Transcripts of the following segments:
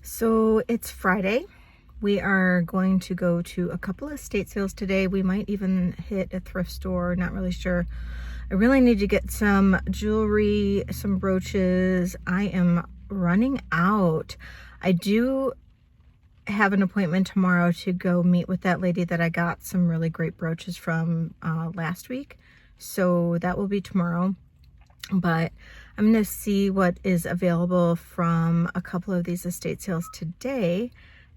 So it's Friday. We are going to go to a couple of estate sales today. We might even hit a thrift store, not really sure. I really need to get some jewelry, some brooches. I am running out. I do have an appointment tomorrow to go meet with that lady that I got some really great brooches from last week. So that will be tomorrow. But I'm going to see what is available from a couple of these estate sales today,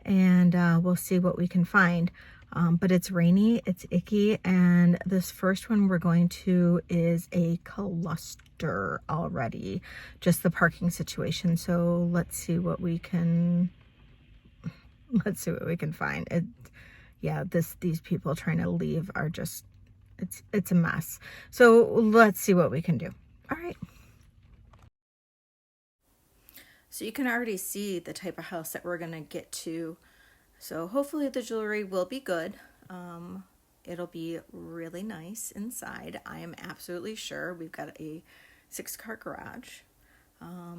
and we'll see what we can find. But it's rainy, it's icky, and this first one we're going to is a cluster already, just the parking situation. So let's see what we can find. Yeah, these people trying to leave are just, it's a mess. So let's see what we can do. All right. So you can already see the type of house that we're going to get to. So hopefully the jewelry will be good. It'll be really nice inside. I am absolutely sure. We've got a 6-car garage.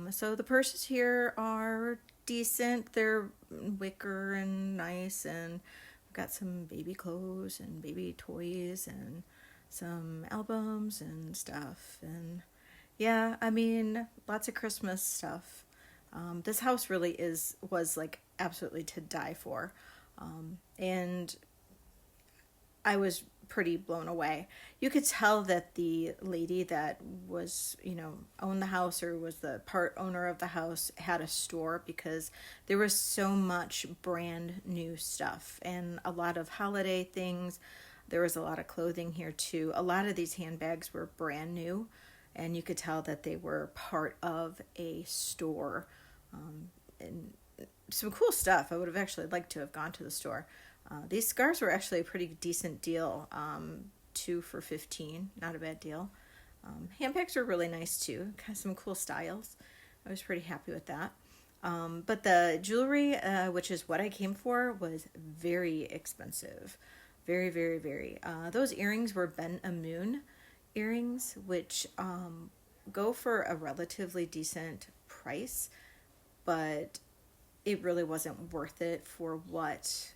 So the purses here are decent. They're wicker and nice, and we've got some baby clothes and baby toys and some albums and stuff. And yeah, I mean, lots of Christmas stuff. This house really was like absolutely to die for. And I was pretty blown away. You could tell that the lady that was, owned the house or was the part owner of the house had a store, because there was so much brand new stuff and a lot of holiday things. There was a lot of clothing here too. A lot of these handbags were brand new, and you could tell that they were part of a store. And some cool stuff. I would have actually liked to have gone to the store. These scarves were actually a pretty decent deal. 2 for $15, not a bad deal. Handbags were really nice too. Kind of some cool styles. I was pretty happy with that. But the jewelry, which is what I came for, was very expensive. Very, very, very. Those earrings were Ben Amun earrings, which go for a relatively decent price, but it really wasn't worth it for what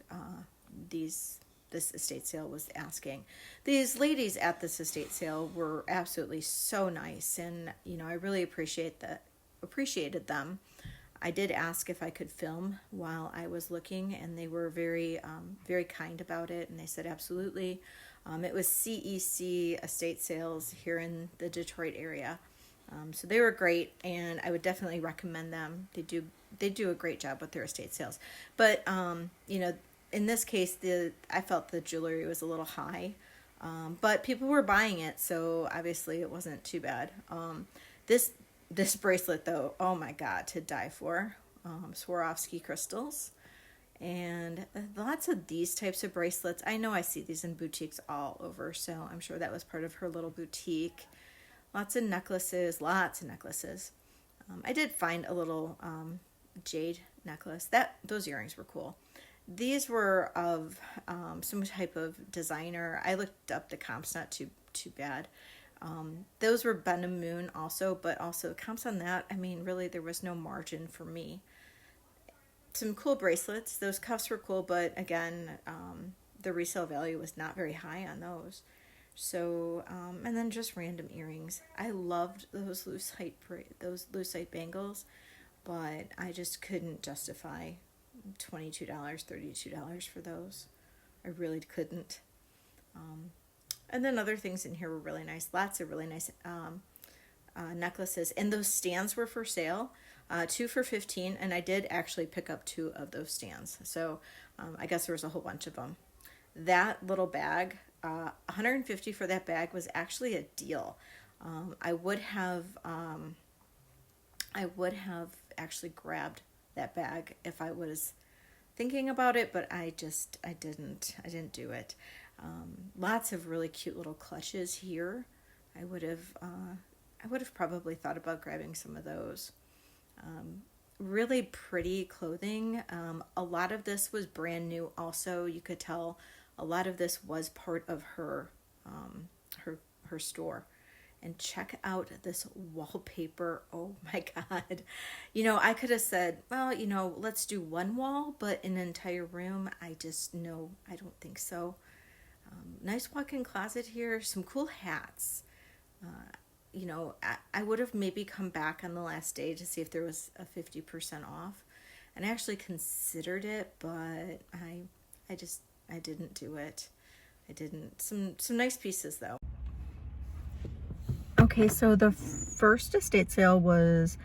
this estate sale was asking. These ladies at this estate sale were absolutely so nice, and I really appreciated them. I did ask if I could film while I was looking, and they were very very kind about it, and they said absolutely. It was CEC estate sales here in the Detroit area. So they were great, and I would definitely recommend them. They do a great job with their estate sales. But in this case, I felt the jewelry was a little high, but people were buying it, so obviously it wasn't too bad. This bracelet though, oh my God, to die for. Swarovski crystals, and lots of these types of bracelets. I know I see these in boutiques all over, so I'm sure that was part of her little boutique. Lots of necklaces. I did find a little jade necklace. Those earrings were cool. These were of some type of designer. I looked up the comps, not too bad. Those were Ben and Moon also, but also comps on that, I mean, really there was no margin for me. Some cool bracelets. Those cuffs were cool, but again, the resale value was not very high on those. So, and then just random earrings. I loved those loose height bangles, but I just couldn't justify $22, $32 for those. I really couldn't. And then other things in here were really nice. Lots of really nice necklaces, and those stands were for sale. 2 for $15, and I did actually pick up 2 of those stands. So I guess there was a whole bunch of them. That little bag. $150 for that bag was actually a deal. I would have actually grabbed that bag if I was thinking about it, but I didn't do it. Lots of really cute little clutches here. I would have probably thought about grabbing some of those. Really pretty clothing. A lot of this was brand new also. You could tell a lot of this was part of her her store. And check out this wallpaper. Oh my God. You know, I could have said, well, you know, let's do one wall, but an entire room, no, I don't think so. Nice walk-in closet here, some cool hats. You know, I would have maybe come back on the last day to see if there was a 50% off. And I actually considered it, but I didn't do it. I didn't. Some nice pieces though. Okay, so the first estate sale was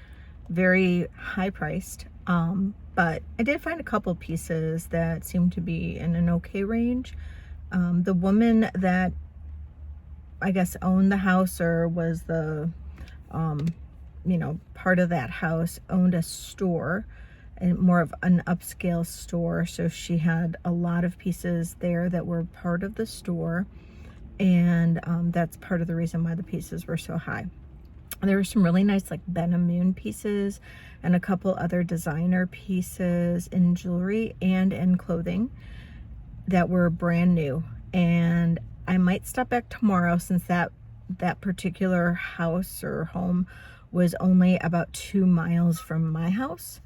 very high priced, but I did find a couple pieces that seemed to be in an okay range. The woman that I guess owned the house, or was the, you know, part of that house, owned a store, and more of an upscale store. So she had a lot of pieces there that were part of the store. And that's part of the reason why the pieces were so high. There were some really nice like Ben Moon pieces and a couple other designer pieces in jewelry and in clothing that were brand new. And I might stop back tomorrow, since that particular house or home was only about 2 miles from my house.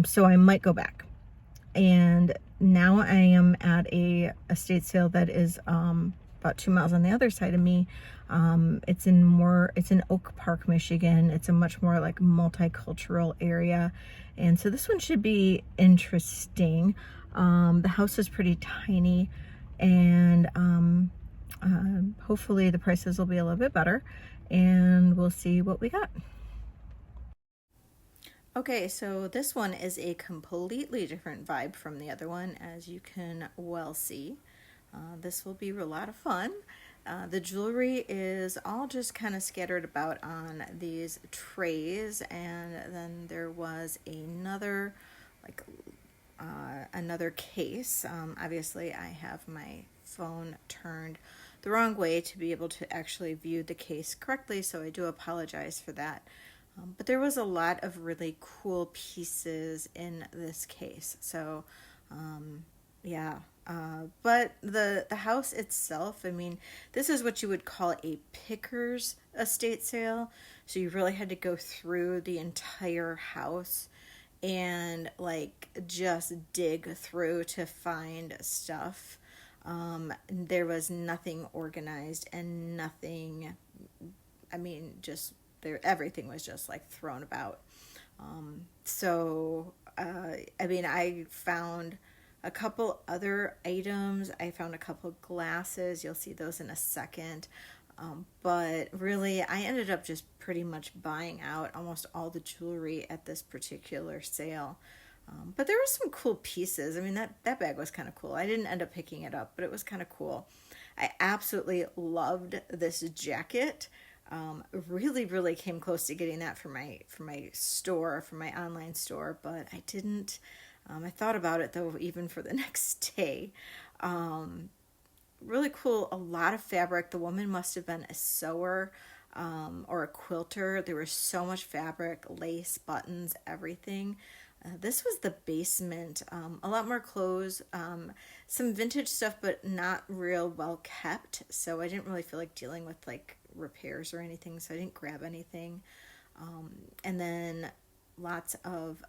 So I might go back. And now I am at a estate sale that is about 2 miles on the other side of me. It's in Oak Park, Michigan. It's a much more like multicultural area. And so this one should be interesting. The house is pretty tiny, and hopefully the prices will be a little bit better, and we'll see what we got. Okay, so this one is a completely different vibe from the other one, as you can well see. This will be a lot of fun. The jewelry is all just kind of scattered about on these trays, and then there was another another case. Obviously I have my phone turned the wrong way to be able to actually view the case correctly, so I do apologize for that. But there was a lot of really cool pieces in this case. So yeah. But the house itself, I mean, this is what you would call a picker's estate sale. So you really had to go through the entire house and like just dig through to find stuff. There was nothing organized and nothing, I mean, just there, everything was just like thrown about. I mean, I found a couple other items. I found a couple glasses. You'll see those in a second. But really, I ended up just pretty much buying out almost all the jewelry at this particular sale. But there were some cool pieces. I mean, that bag was kind of cool. I didn't end up picking it up, but it was kind of cool. I absolutely loved this jacket. Really, really came close to getting that for my store, for my online store, but I didn't. I thought about it though, even for the next day. Really cool. A lot of fabric. The woman must have been a sewer or a quilter. There was so much fabric, lace, buttons, everything. This was the basement. A lot more clothes, some vintage stuff, but not real well kept. So I didn't really feel like dealing with like repairs or anything, so I didn't grab anything. And then lots of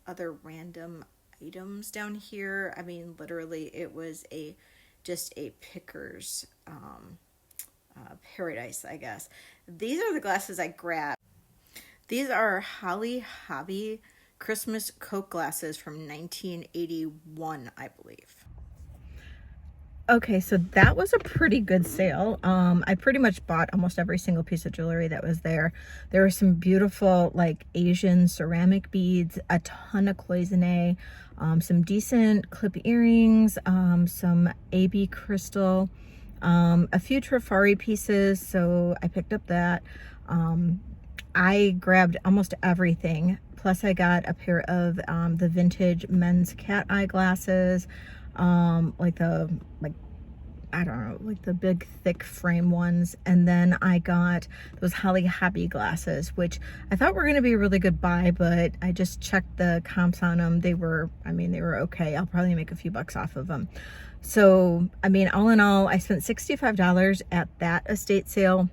other random items down here. I mean, literally, it was just a picker's paradise, I guess. These are the glasses I grabbed. These are Holly Hobby Christmas Coke glasses from 1981, I believe. Okay, so that was a pretty good sale. I pretty much bought almost every single piece of jewelry that was there. There were some beautiful like Asian ceramic beads, a ton of cloisonne, some decent clip earrings, some AB crystal, a few Trifari pieces, so I picked up that. I grabbed almost everything. Plus I got a pair of the vintage men's cat eye glasses, like I don't know, like the big thick frame ones. And then I got those Holly Happy glasses, which I thought were going to be a really good buy, but I just checked the comps on them. They were, I mean, they were okay. I'll probably make a few bucks off of them. So, I mean, all in all, I spent $65 at that estate sale.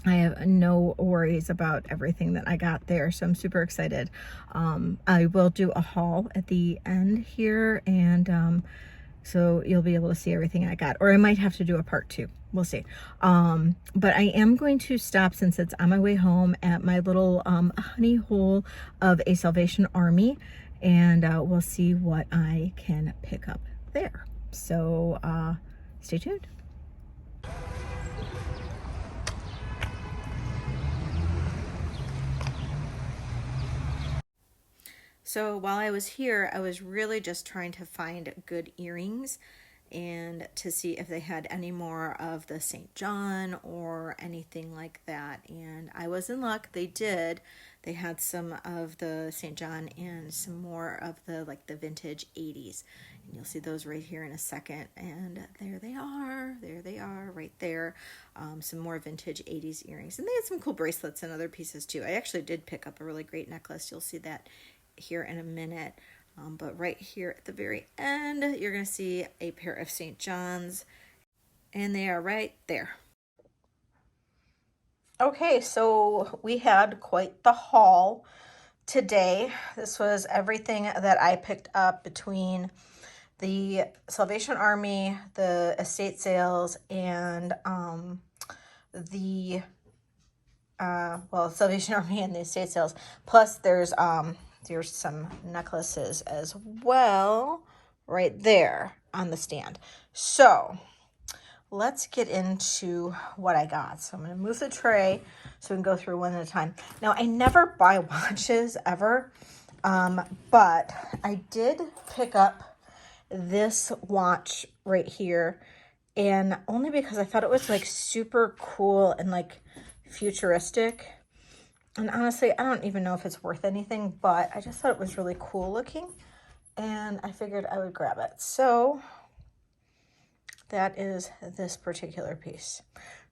I have no worries about everything that I got there, so I'm super excited. I will do a haul at the end here, and so you'll be able to see everything I got, or I might have to do a part 2. We'll see. But I am going to stop, since it's on my way home, at my little honey hole of a Salvation Army, and we'll see what I can pick up there. So stay tuned. So while I was here, I was really just trying to find good earrings and to see if they had any more of the St. John or anything like that. And I was in luck. They did. They had some of the St. John and some more of the the vintage 80s. And you'll see those right here in a second. And there they are. There they are right there. Some more vintage 80s earrings. And they had some cool bracelets and other pieces too. I actually did pick up a really great necklace. You'll see that here in a minute, but right here at the very end you're going to see a pair of St. John's, and they are right there. Okay, so we had quite the haul today. This was everything that I picked up between the Salvation Army, the estate sales, and Salvation Army and the estate sales, plus there's some necklaces as well right there on the stand. So let's get into what I got. So I'm going to move the tray so we can go through one at a time. Now, I never buy watches ever, but I did pick up this watch right here, and only because I thought it was super cool and futuristic. And honestly, I don't even know if it's worth anything, but I just thought it was really cool looking, and I figured I would grab it. So that is this particular piece.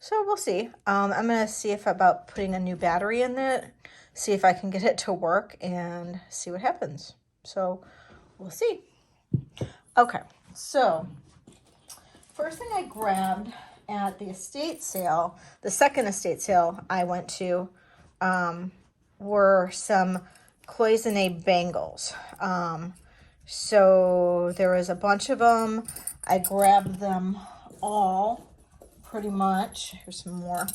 So we'll see. I'm going to see about putting a new battery in it, see if I can get it to work, and see what happens. So we'll see. Okay, so first thing I grabbed at the estate sale, the second estate sale I went to, were some cloisonne bangles. So there was a bunch of them. I grabbed them all pretty much. Here's some more.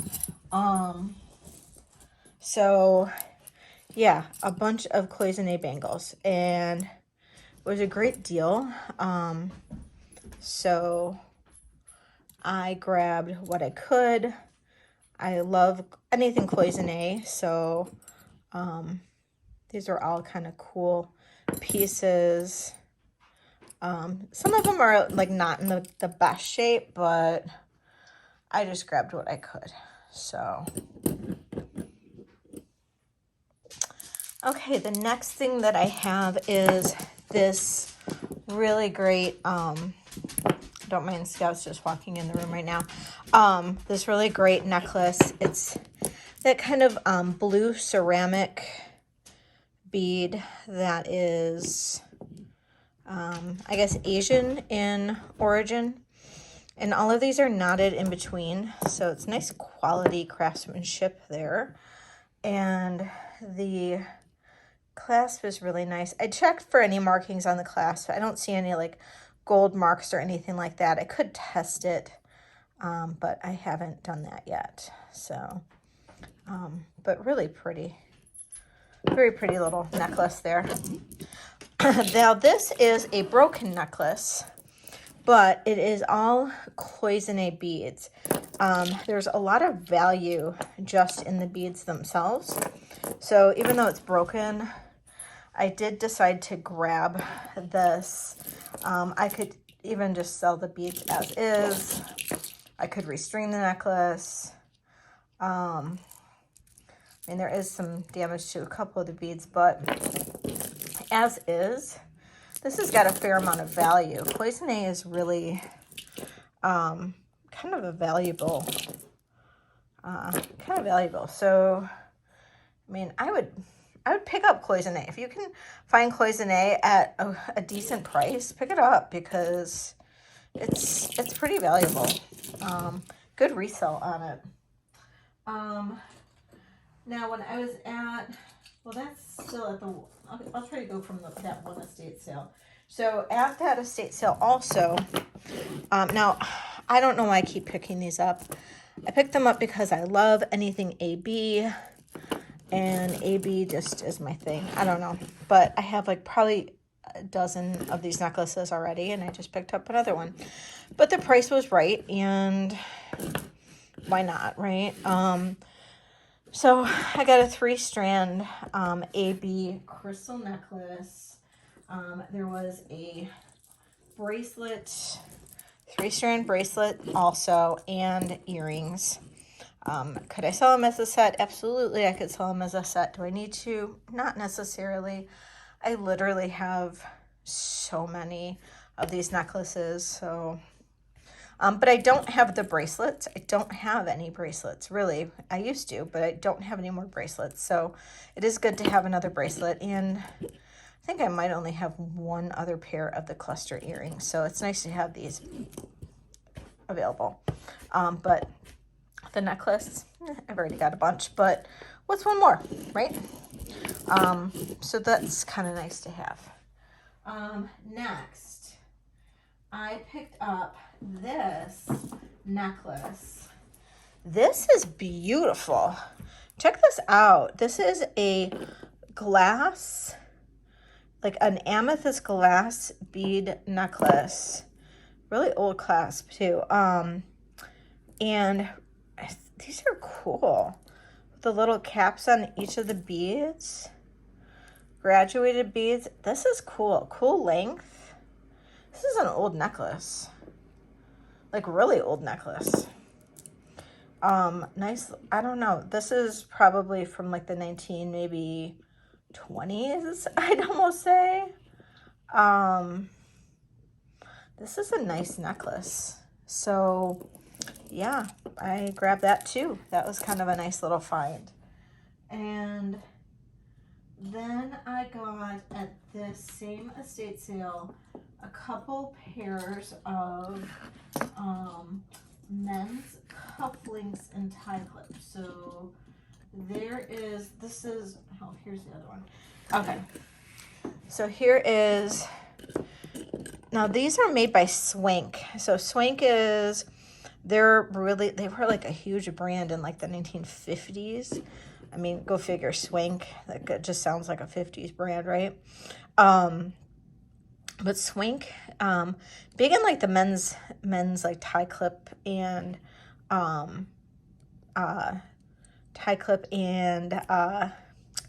So yeah, a bunch of cloisonne bangles, and it was a great deal. So I grabbed what I could. I love anything cloisonne, so these are all kind of cool pieces. Some of them are not in the best shape, but I just grabbed what I could. So okay, the next thing that I have is this really great don't mind Scouts just walking in the room right now. This really great necklace. It's that kind of blue ceramic bead that is, I guess, Asian in origin. And all of these are knotted in between, so it's nice quality craftsmanship there. And the clasp is really nice. I checked for any markings on the clasp. I don't see any gold marks or anything like that. I could test it, but I haven't done that yet. So, but really pretty. Very pretty little necklace there. Now, this is a broken necklace, but it is all cloisonne beads. There's a lot of value just in the beads themselves. So even though it's broken, I did decide to grab this. I could even just sell the beads as is. I could restring the necklace. I mean, there is some damage to a couple of the beads, but as is, this has got a fair amount of value. Cloisonne is really kind of a valuable, So, I mean, I would pick up cloisonne. If you can find cloisonne at a decent price, pick it up because it's pretty valuable. Good resale on it. Now when I was at, well, that's still at the, I'll try to go from that one estate sale. So at that estate sale also, now I don't know why I keep picking these up. I picked them up because I love anything AB, and AB just is my thing. I don't know, but I have like probably a dozen of these necklaces already, and I just picked up another one. But the price was right, and why not, right? So I got a 3-strand AB crystal necklace. There was a bracelet, 3-strand bracelet also, and earrings. Could I sell them as a set? Absolutely, I could sell them as a set. Do I need to? Not necessarily. I literally have so many of these necklaces, so... but I don't have the bracelets. I don't have any bracelets, really. I used to, but I don't have any more bracelets. So it is good to have another bracelet. And I think I might only have one other pair of the cluster earrings. So it's nice to have these available. But the necklace, I've already got a bunch. But what's one more, right? So that's kind of nice to have. Next, I picked up this necklace. This is beautiful. Check this out. This is a glass, like an amethyst glass bead necklace. Really old clasp too. And these are cool. The little caps on each of the beads. Graduated beads. This is cool. Cool length. This is an old necklace. Like really old necklace. Nice. I don't know. This is probably from like the 20s, I'd almost say. This is a nice necklace. So yeah, I grabbed that too. That was kind of a nice little find. And then I got at this same estate sale a couple pairs of men's cufflinks and tie clips. So here's the other one. Okay. So here is, now these are made by Swank. So Swank is, they were like a huge brand in like the 1950s. I mean, go figure, Swank. That just sounds like a 50s brand, right? But Swank, big in like the men's like tie clip and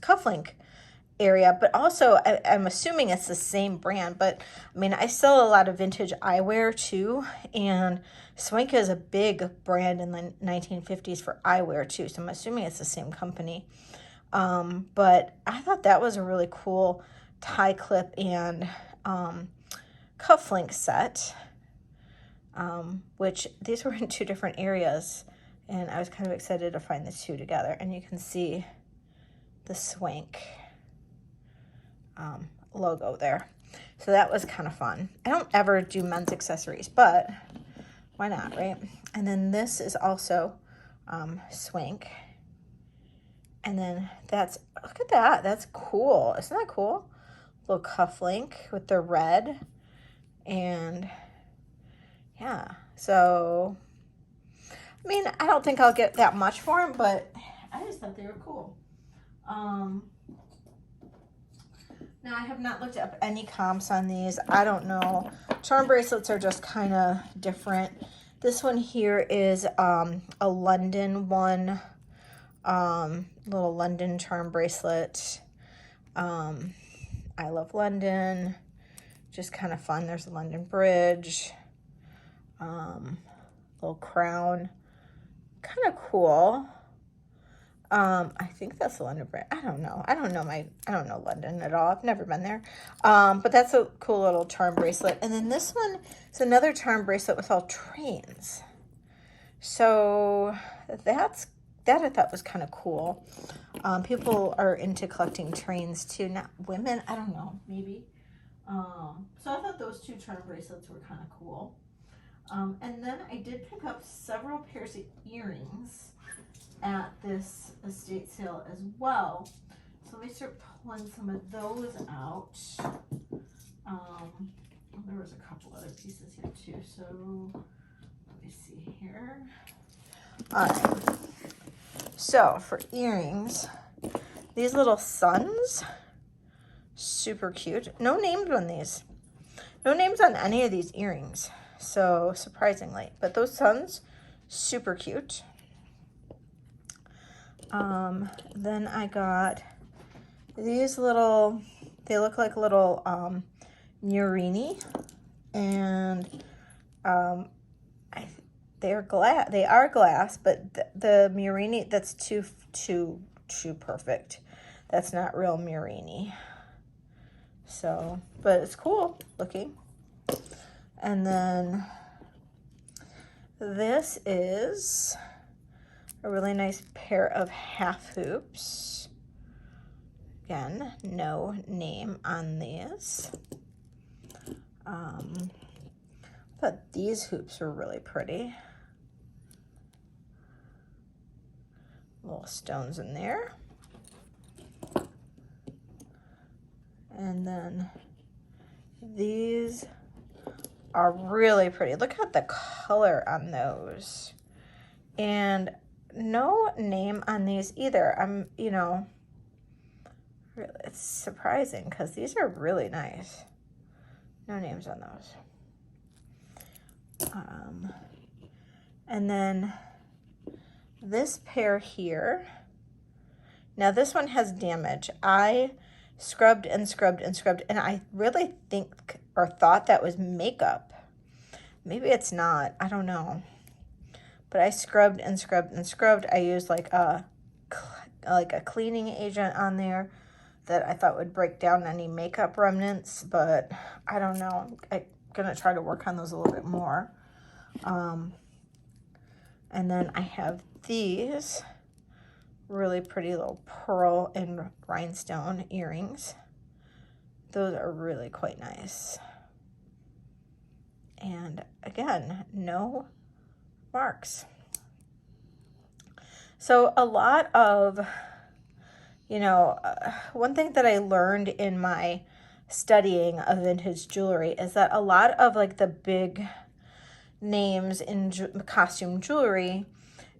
cufflink area, but also I'm assuming it's the same brand. But I mean, I sell a lot of vintage eyewear too, and Swank is a big brand in the 1950s for eyewear too, so I'm assuming it's the same company. But I thought that was a really cool tie clip and cufflink set, which these were in 2 different areas, and I was kind of excited to find the 2 together. And you can see the Swank logo there. So that was kind of fun. I don't ever do men's accessories, but why not, right? And then this is also Swank. And then look at that. That's cool. Isn't that cool? Little cufflink with the red. And yeah, so I mean, I don't think I'll get that much for them, but I just thought they were cool. Now, I have not looked up any comps on these. I don't know. Charm bracelets are just kind of different. This one here is a London one, little London charm bracelet. I love London. Just kind of fun. There's a London Bridge, little crown. Kind of cool. I think that's London brand. I don't know. I don't know London at all. I've never been there. But that's a cool little charm bracelet. And then this one is another charm bracelet with all trains. So that I thought was kind of cool. People are into collecting trains too. Not women. I don't know. Maybe. So I thought those two charm bracelets were kind of cool. And then I did pick up several pairs of earrings at this estate sale as well. So let me start pulling some of those out. There was a couple other pieces here too. So let me see here. All right. So for earrings, these little suns, super cute. No names on these. No names on any of these earrings. So surprisingly, but those suns, super cute. Then I got these little, they look like little Murini, and they are glass, but the Murini, that's too perfect. That's not real Murini. So, but it's cool looking. And then this is a really nice pair of half hoops. Again, no name on these. But these hoops are really pretty. Little stones in there. And then these are really pretty. Look at the color on those. And no name on these either. It's surprising because these are really nice. No names on those. And then this pair here. Now this one has damage. I scrubbed and scrubbed and scrubbed, and I really think or thought that was makeup. Maybe it's not. I don't know. But I scrubbed and scrubbed and scrubbed. I used like a cleaning agent on there that I thought would break down any makeup remnants, but I don't know. I'm gonna try to work on those a little bit more. And then I have these really pretty little pearl and rhinestone earrings. Those are really quite nice. And again, no marks. So a lot of, one thing that I learned in my studying of vintage jewelry is that a lot of like the big names in costume jewelry,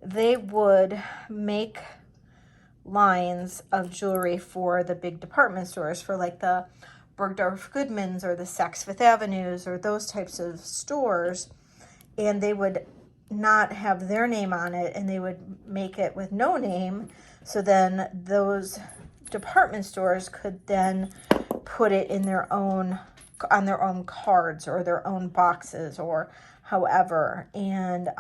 they would make lines of jewelry for the big department stores, for like the Bergdorf Goodmans or the Saks Fifth Avenues or those types of stores, and they would not have their name on it, and they would make it with no name, so then those department stores could then put it in on their own cards or their own boxes or however. And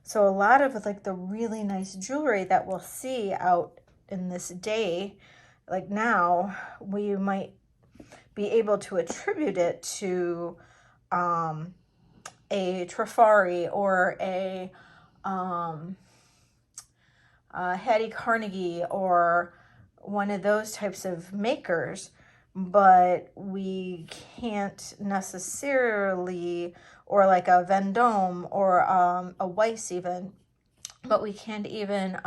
so a lot of like the really nice jewelry that we'll see out in this day, like now, we might be able to attribute it to a Trifari or a Hattie Carnegie or one of those types of makers, but we can't necessarily, or like a Vendome or a Weiss even, but we can't even,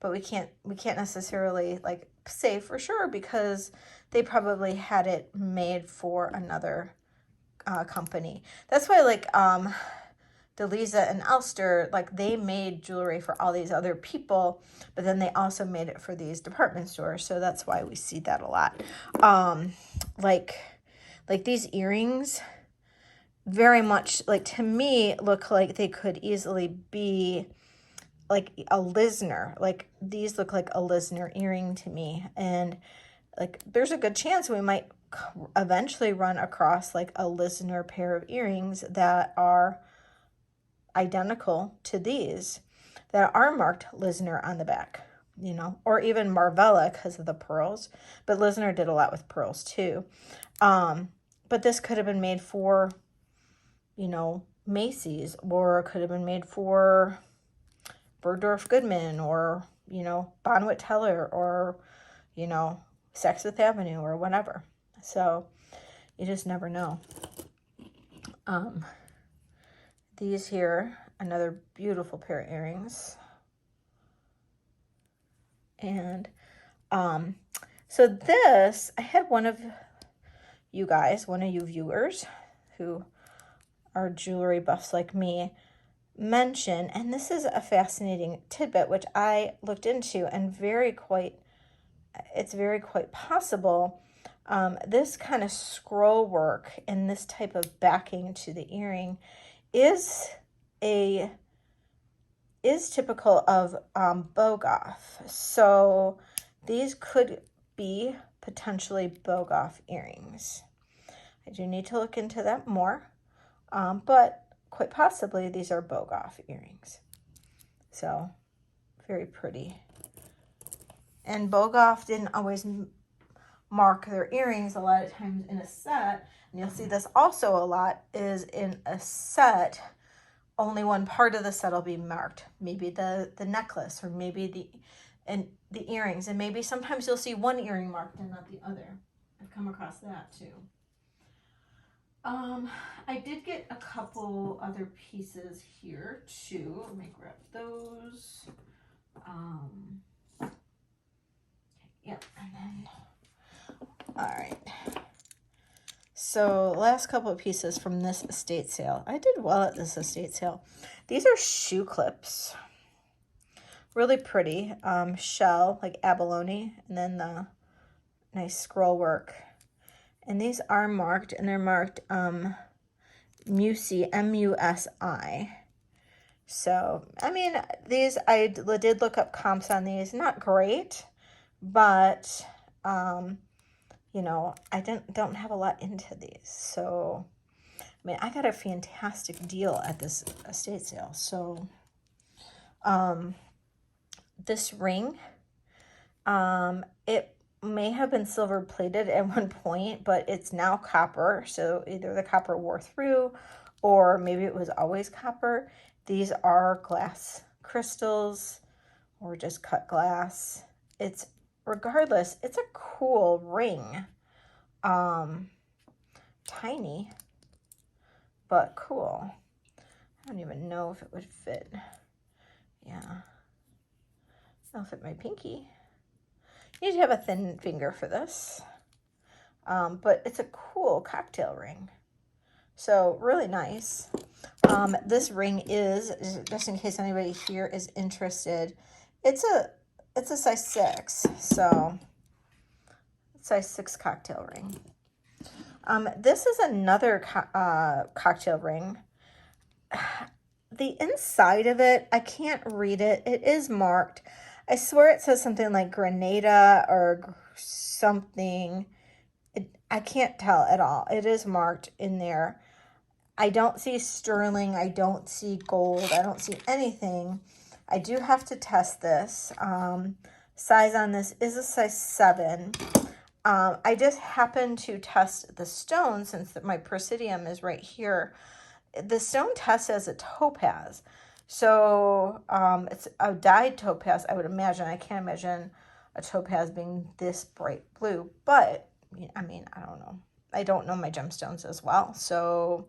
we can't necessarily like say for sure because they probably had it made for another company. That's why like Delisa and Elster, like they made jewelry for all these other people, but then they also made it for these department stores. So that's why we see that a lot. Like these earrings very much, like to me, look like they could easily be like a Lisner. Like these look like a Lisner earring to me. And like there's a good chance we might eventually run across like a Lisner pair of earrings that are identical to these. that are marked Lisner on the back, you know, or even Marvella because of the pearls. But Lisner did a lot with pearls too. But this could have been made for, you know, Macy's, or it could have been made for Bergdorf Goodman, or, you know, Bonwit Teller, or, you know, Saks Fifth Avenue, or whatever. So you just never know. These here, another beautiful pair of earrings. And so this, I had one of you guys, one of you viewers who are jewelry buffs like me, mention, and this is a fascinating tidbit which I looked into, and it's very quite possible. This kind of scroll work and this type of backing to the earring is typical of Bogoff. So these could be potentially Bogoff earrings. I do need to look into that more, but quite possibly these are Bogoff earrings. So very pretty. And Bogoff didn't always mark their earrings a lot of times in a set, and you'll see this also a lot, is in a set only one part of the set will be marked, maybe the necklace, or maybe the earrings, and maybe sometimes you'll see one earring marked and not the other. I've come across that too. I did get a couple other pieces here too. Let me grab those. Yep, and then, all right. So last couple of pieces from this estate sale. I did well at this estate sale. These are shoe clips. Really pretty. Shell, like abalone, and then the nice scroll work. And these are marked, and they're marked Musi, M-U-S-I. So, I mean, these, I did look up comps on these. Not great, but, you know, I don't have a lot into these. So, I mean, I got a fantastic deal at this estate sale. So, this ring, it may have been silver plated at one point, but it's now copper. So either the copper wore through, or maybe it was always copper. These are glass crystals or just cut glass. Regardless, it's a cool ring. Tiny, but cool. I don't even know if it would fit. Yeah. It'll fit my pinky. You need to have a thin finger for this. But it's a cool cocktail ring. So really nice. This ring is, just in case anybody here is interested, it's a size 6. So size 6 cocktail ring. This is another cocktail ring. The inside of it, I can't read it. It is marked. I swear it says something like Grenada or something. I can't tell at all. It is marked in there. I don't see sterling. I don't see gold. I don't see anything. I do have to test this. Size on this is a size 7. I just happened to test the stone since my Presidium is right here. The stone tests as a topaz. So it's a dyed topaz, I would imagine. I can't imagine a topaz being this bright blue. But, I mean, I don't know. I don't know my gemstones as well. So,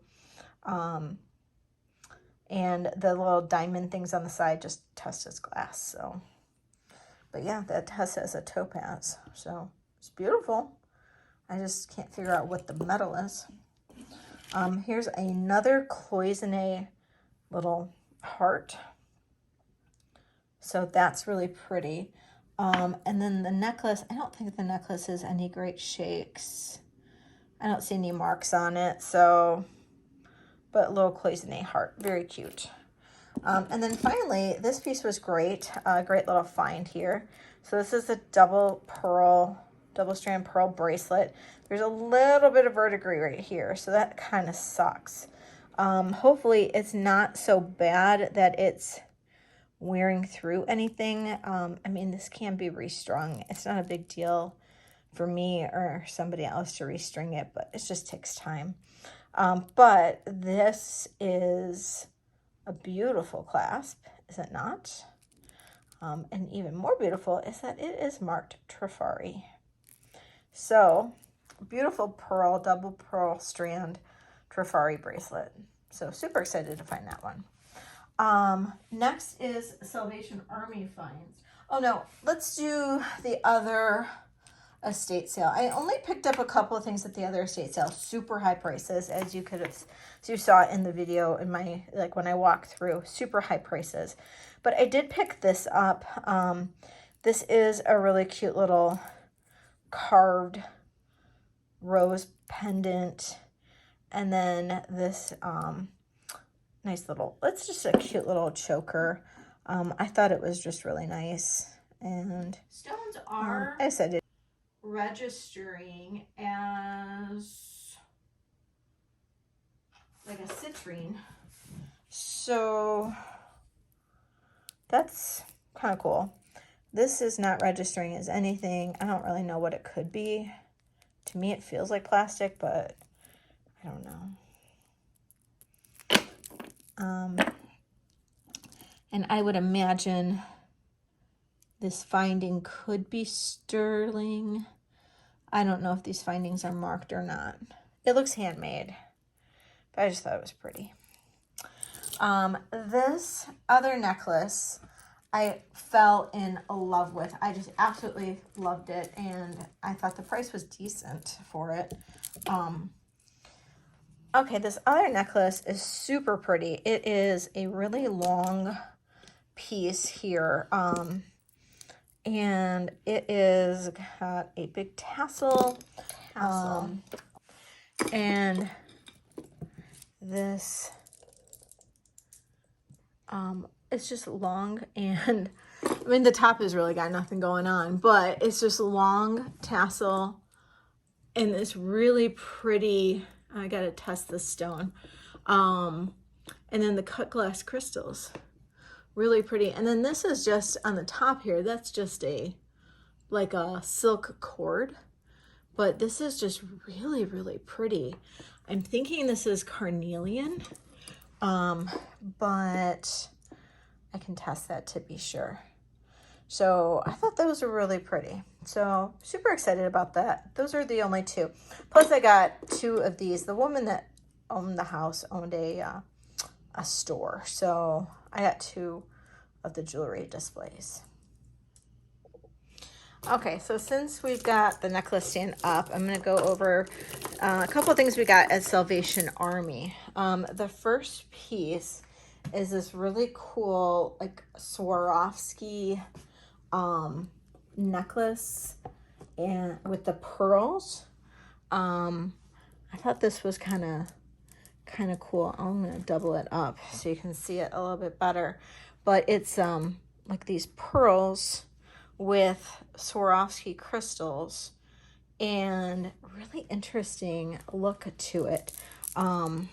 and the little diamond things on the side just test as glass. So, but yeah, that tests as a topaz. So, it's beautiful. I just can't figure out what the metal is. Here's another cloisonne little heart. So that's really pretty. And then the necklace, I don't think the necklace is any great shakes. I don't see any marks on it. So, but a little cloisonne heart, very cute. And then finally, this piece was great. Great little find here. So this is a double strand pearl bracelet. There's a little bit of verdigris right here, so that kind of sucks. Hopefully it's not so bad that it's wearing through anything. I mean, this can be restrung. It's not a big deal for me or somebody else to restring it, but it just takes time. But this is a beautiful clasp, is it not? And even more beautiful is that it is marked Trifari. So, beautiful pearl, double pearl strand Trifari bracelet. So, super excited to find that one. Next is Salvation Army finds. Oh no, let's do the other estate sale. I only picked up a couple of things at the other estate sale, super high prices, as you could have, as you saw in the video in my, like when I walked through, super high prices. But I did pick this up. This is a really cute little carved rose pendant. And then this nice little, it's just a cute little choker. I thought it was just really nice. And stones are, I said it, registering as like a citrine. So that's kind of cool. This is not registering as anything. I don't really know what it could be. To me, it feels like plastic, but I don't know. And I would imagine this finding could be sterling. I don't know if these findings are marked or not. It looks handmade, but I just thought it was pretty. This other necklace I fell in love with. I just absolutely loved it, and I thought the price was decent for it. Okay, this other necklace is super pretty. It is a really long piece here, and it is got a big tassel. And this it's just long, and I mean the top has really got nothing going on, but it's just long tassel and it's really pretty. I gotta test this stone. And then the cut glass crystals, really pretty. And then this is just on the top here, that's just like a silk cord, but this is just really, really pretty. I'm thinking this is carnelian, but I can test that to be sure. So I thought those were really pretty. So super excited about that. Those are the only two. Plus I got two of these. The woman that owned the house owned a store. So I got two of the jewelry displays. Okay, so since we've got the necklace stand up, I'm going to go over a couple of things we got at Salvation Army. The first piece is this really cool, like, Swarovski necklace and with the pearls. I thought this was kind of cool. I'm going to double it up so you can see it a little bit better. But it's like these pearls with Swarovski crystals and really interesting look to it. And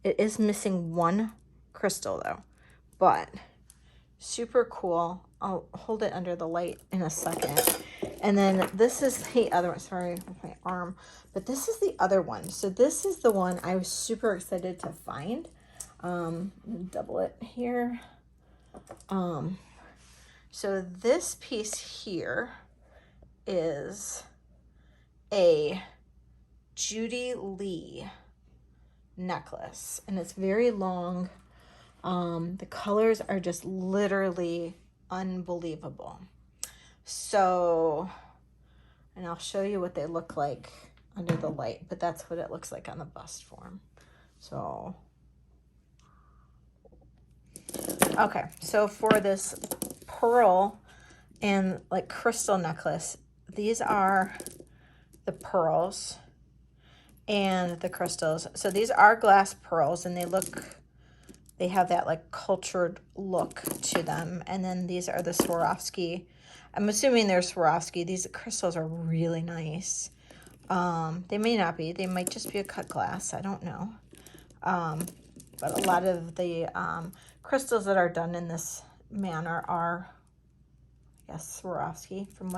it is missing one crystal though, but super cool. I'll hold it under the light in a second. And then this is the other one. Sorry with my arm, but this is the other one. So this is the one I was super excited to find. Double it here. So this piece here is a Judy Lee necklace, and it's very long. The colors are just literally unbelievable. So, and I'll show you what they look like under the light, but that's what it looks like on the bust form. So, okay, so for this pearl and like crystal necklace, these are the pearls and the crystals. So these are glass pearls, and they have that like cultured look to them. And then these are the Swarovski. I'm assuming they're Swarovski. These crystals are really nice. They may not be. They might just be a cut glass. I don't know. But a lot of the crystals that are done in this manner are, yes, Swarovski from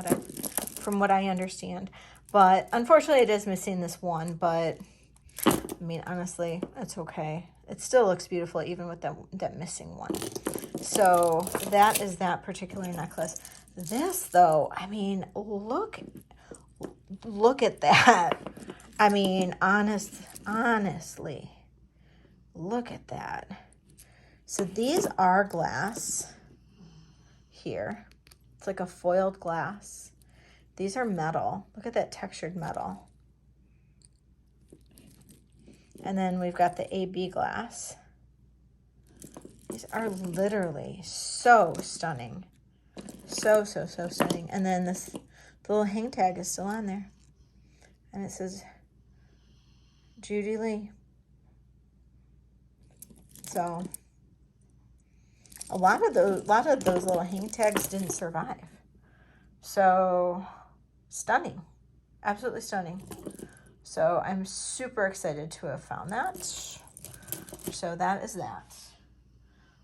what I understand. But unfortunately it is missing this one, but I mean, honestly, it's okay. It still looks beautiful even with that missing one. So that is that particular necklace. This though, I mean, look at that. I mean, honestly, look at that. So these are glass here. It's like a foiled glass. These are metal. Look at that textured metal. And then we've got the AB glass. These are literally so stunning. So stunning. And then the little hang tag is still on there. And it says Judy Lee. So a lot of those little hang tags didn't survive. So stunning. Absolutely stunning. So I'm super excited to have found that. So that is that.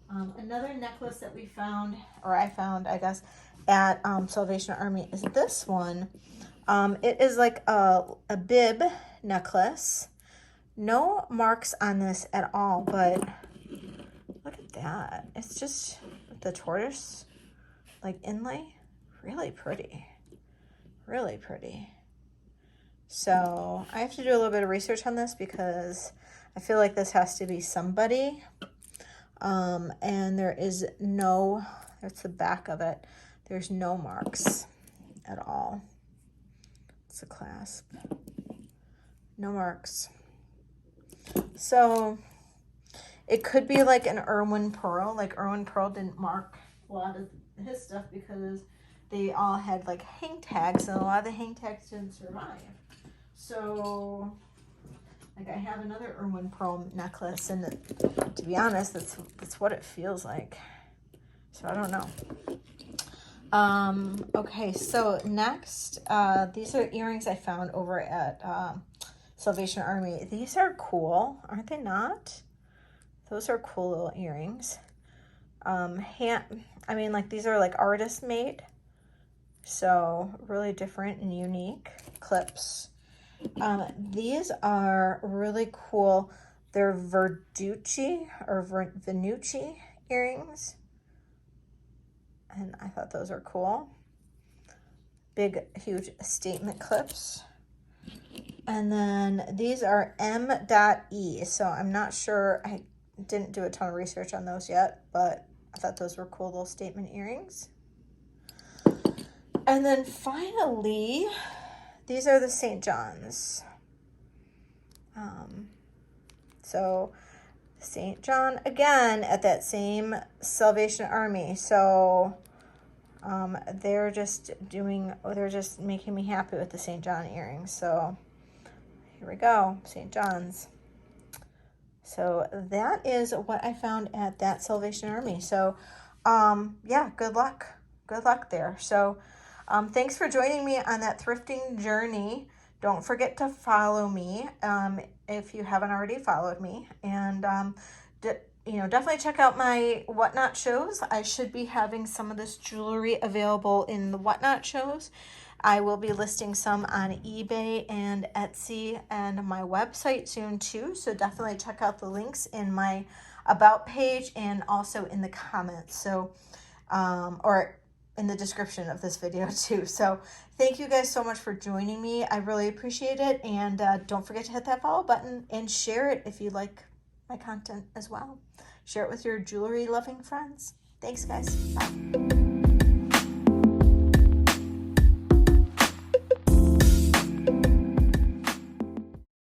Another necklace that we found, or I found, I guess, at Salvation Army is this one. It is like a bib necklace. No marks on this at all, but look at that. It's just the tortoise, like inlay. Really pretty. Really pretty. So I have to do a little bit of research on this because I feel like this has to be somebody. And there is no, that's the back of it. There's no marks at all. It's a clasp. No marks. So it could be like an Irwin Pearl. Like Irwin Pearl didn't mark a lot of his stuff because they all had like hang tags, and a lot of the hang tags didn't survive. So, like, I have another Irwin Pearl necklace, and to be honest, that's what it feels like. So I don't know. Okay, so next, these are earrings I found over at Salvation Army. These are cool, aren't they not? Those are cool little earrings. I mean, like, these are like artist made. So really different and unique clips. These are really cool. They're Verducci or Venucci earrings. And I thought those are cool. Big, huge statement clips. And then these are M.E. So I'm not sure. I didn't do a ton of research on those yet, but I thought those were cool little statement earrings. And then finally, these are the St. John's. So St. John, again, at that same Salvation Army. So they're just making me happy with the St. John earrings. So here we go, St. John's. So that is what I found at that Salvation Army. So yeah, good luck there. So thanks for joining me on that thrifting journey. Don't forget to follow me if you haven't already followed me. And, definitely check out my Whatnot shows. I should be having some of this jewelry available in the Whatnot shows. I will be listing some on eBay and Etsy and my website soon too. So definitely check out the links in my About page and also in the comments. So, or in the description of this video too. So thank you guys so much for joining me. I really appreciate it. And don't forget to hit that follow button and share it if you like my content as well. Share it with your jewelry loving friends. Thanks guys. Bye.